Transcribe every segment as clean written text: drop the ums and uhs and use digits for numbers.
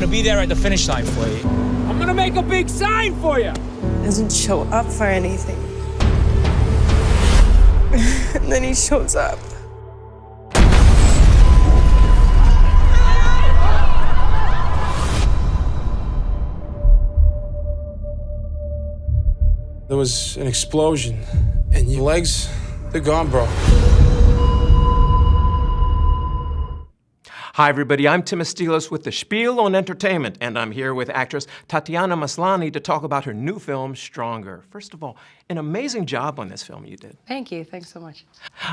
be there at the finish line for you. I'm gonna make a big sign for you. Doesn't show up for anything. And then he shows up. There was an explosion, and your legs, they're gone, bro. Hi, everybody. I'm Tim Estiloz with the Spiel on Entertainment, and I'm here with actress Tatiana Maslany to talk about her new film, Stronger. First of all, an amazing job on this film you did. Thank you. Thanks so much.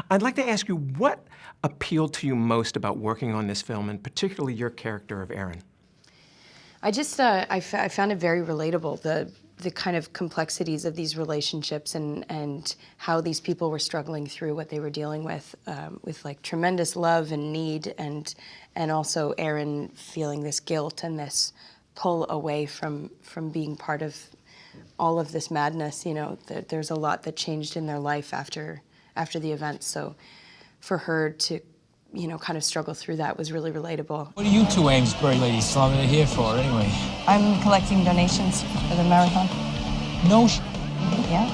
I'd like to ask you, what appealed to you most about working on this film, and particularly your character of Aaron? I just, I found it very relatable, the kind of complexities of these relationships and how these people were struggling through what they were dealing with like tremendous love and need, and also Aaron feeling this guilt and this pull away from being part of all of this madness. You know, there's a lot that changed in their life after the event. So for her to, you know, kind of struggle through that was really relatable. What are you two Amesbury ladies slumming here for, anyway? I'm collecting donations for the marathon. No Yeah?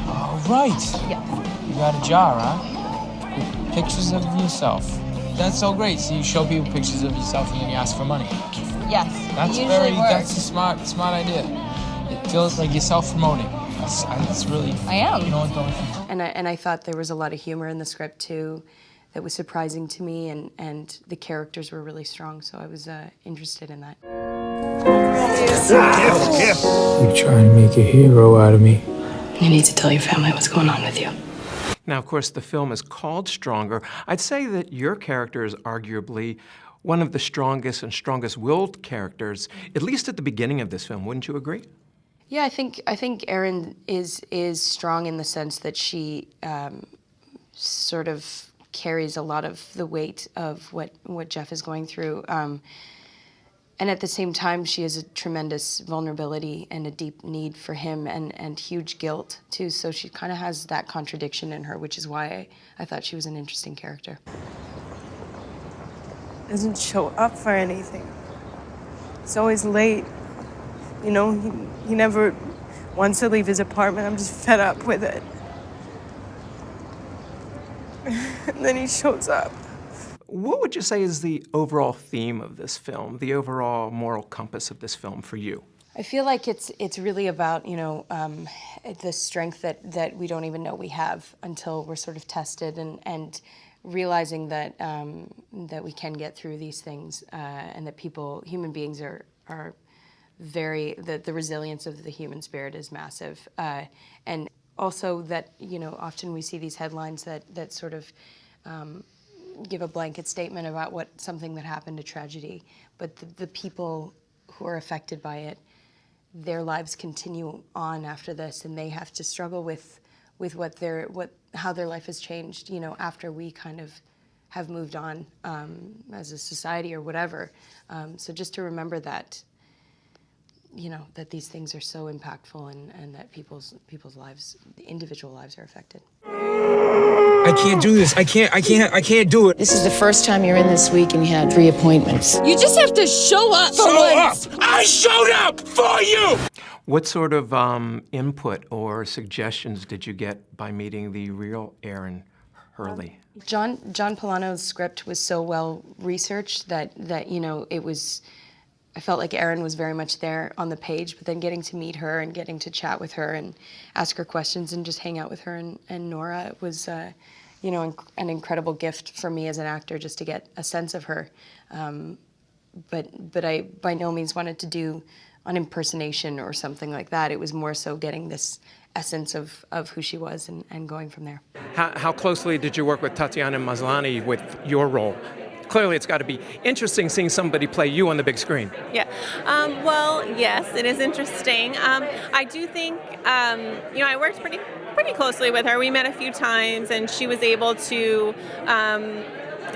Oh, right. Yeah. You got a jar, huh? With pictures of yourself. That's so great. So you show people pictures of yourself and then you ask for money. Yes. That's it usually works. That's a smart idea. It feels like you're self-promoting. That's really... I am. You know what, though? And I thought there was a lot of humor in the script too that was surprising to me, and the characters were really strong, so I was interested in that. You're trying to make a hero out of me. You need to tell your family what's going on with you. Now, of course, the film is called Stronger. I'd say that your character is arguably one of the strongest and strongest-willed characters, at least at the beginning of this film. Wouldn't you agree? Yeah, I think Erin is strong in the sense that she sort of carries a lot of the weight of what Jeff is going through. And at the same time, she has a tremendous vulnerability and a deep need for him and huge guilt, too. So she kind of has that contradiction in her, which is why I thought she was an interesting character. Doesn't show up for anything. He's always late. You know, he never wants to leave his apartment. I'm just fed up with it. And then he shows up. What would you say is the overall theme of this film, the overall moral compass of this film for you? I feel like it's really about, you know, the strength that we don't even know we have until we're sort of tested, and realizing that that we can get through these things, and that human beings are very, the resilience of the human spirit is massive, and also that, you know, often we see these headlines that sort of give a blanket statement about something that happened, a tragedy, but the people who are affected by it, their lives continue on after this, and they have to struggle with how their life has changed, you know, after we kind of have moved on as a society or whatever. So just to remember that, you know, that these things are so impactful, and that people's lives, the individual lives, are affected. I can't do this. I can't do it. This is the first time you're in this week and you had 3 appointments. You just have to show up for once. I showed up for you! What sort of input or suggestions did you get by meeting the real Aaron Hurley? John Polano's script was so well researched that you know, I felt like Aaron was very much there on the page, but then getting to meet her and getting to chat with her and ask her questions and just hang out with her and Nora was, you know, an incredible gift for me as an actor, just to get a sense of her. But I by no means wanted to do an impersonation or something like that. It was more so getting this essence of who she was and going from there. How closely did you work with Tatiana Maslany with your role? Clearly, it's got to be interesting seeing somebody play you on the big screen. Yeah. Well, yes, it is interesting. I do think, you know, I worked pretty closely with her. We met a few times, and she was able to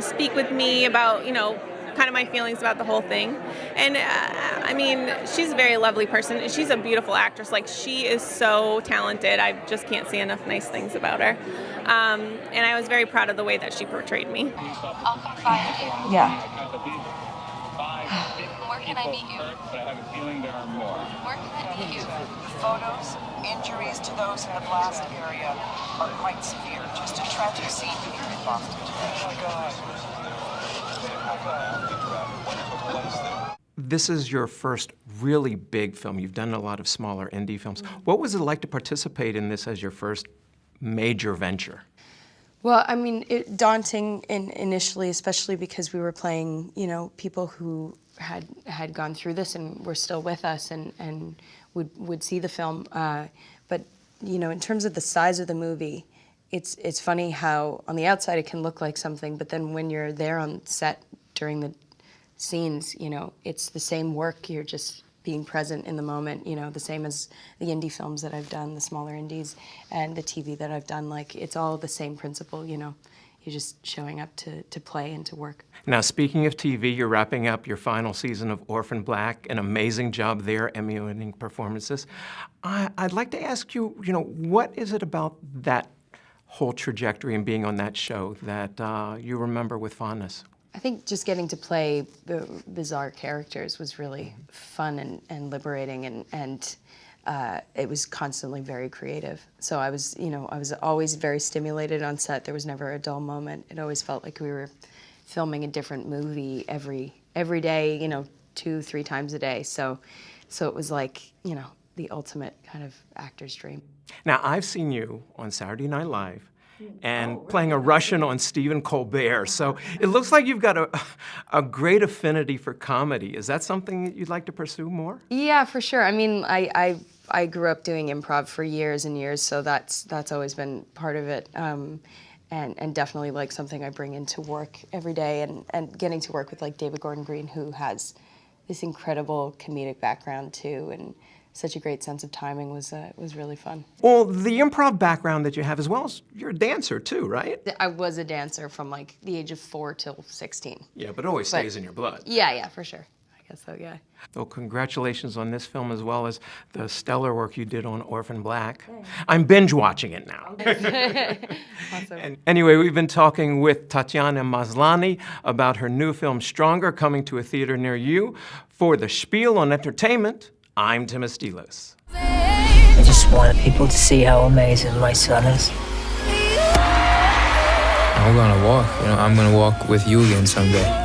speak with me about, you know, kind of my feelings about the whole thing. And I mean, she's a very lovely person. She's a beautiful actress. Like, she is so talented. I just can't say enough nice things about her. And I was very proud of the way that she portrayed me. Yeah. can I meet you? But I have a feeling there are more. Where can I meet you? Photos, injuries to those in the blast area are quite severe. Just a tragic scene here in Boston today. This is your first really big film. You've done a lot of smaller indie films. What was it like to participate in this as your first major venture? Well, I mean, daunting initially, especially because we were playing, people who had gone through this and were still with us and would see the film. But in terms of the size of the movie, it's funny how on the outside it can look like something, but then when you're there on set during the scenes, it's the same work. You're just being present in the moment, the same as the indie films that I've done, the smaller indies, and the TV that I've done. Like, it's all the same principle, You're just showing up to play and to work. Now, speaking of TV, you're wrapping up your final season of Orphan Black. An amazing job there, Emmy-winning performances. I'd like to ask you, what is it about that whole trajectory and being on that show that you remember with fondness? I think just getting to play the bizarre characters was really fun and liberating, and it was constantly very creative. So I was always very stimulated on set. There was never a dull moment. It always felt like we were filming a different movie every day, 2-3 times a day. So it was like, the ultimate kind of actor's dream. Now, I've seen you on Saturday Night Live and playing a Russian on Stephen Colbert. So it looks like you've got a great affinity for comedy. Is that something that you'd like to pursue more? Yeah, for sure. I mean, I grew up doing improv for years and years, so that's always been part of it. And definitely like something I bring into work every day, and getting to work with like David Gordon Green, who has this incredible comedic background too, and such a great sense of timing was really fun. Well, the improv background that you have, as well as you're a dancer too, right? I was a dancer from like the age of 4 till 16. Yeah, but it always stays in your blood. Yeah, for sure. I guess so, yeah. Well, congratulations on this film, as well as the stellar work you did on Orphan Black. I'm binge watching it now. Awesome. And anyway, we've been talking with Tatiana Maslany about her new film, Stronger, coming to a theater near you. For the Spiel on Entertainment, I'm Tim Estiloz. I just want people to see how amazing my son is. I'm gonna walk, I'm gonna walk with you again someday.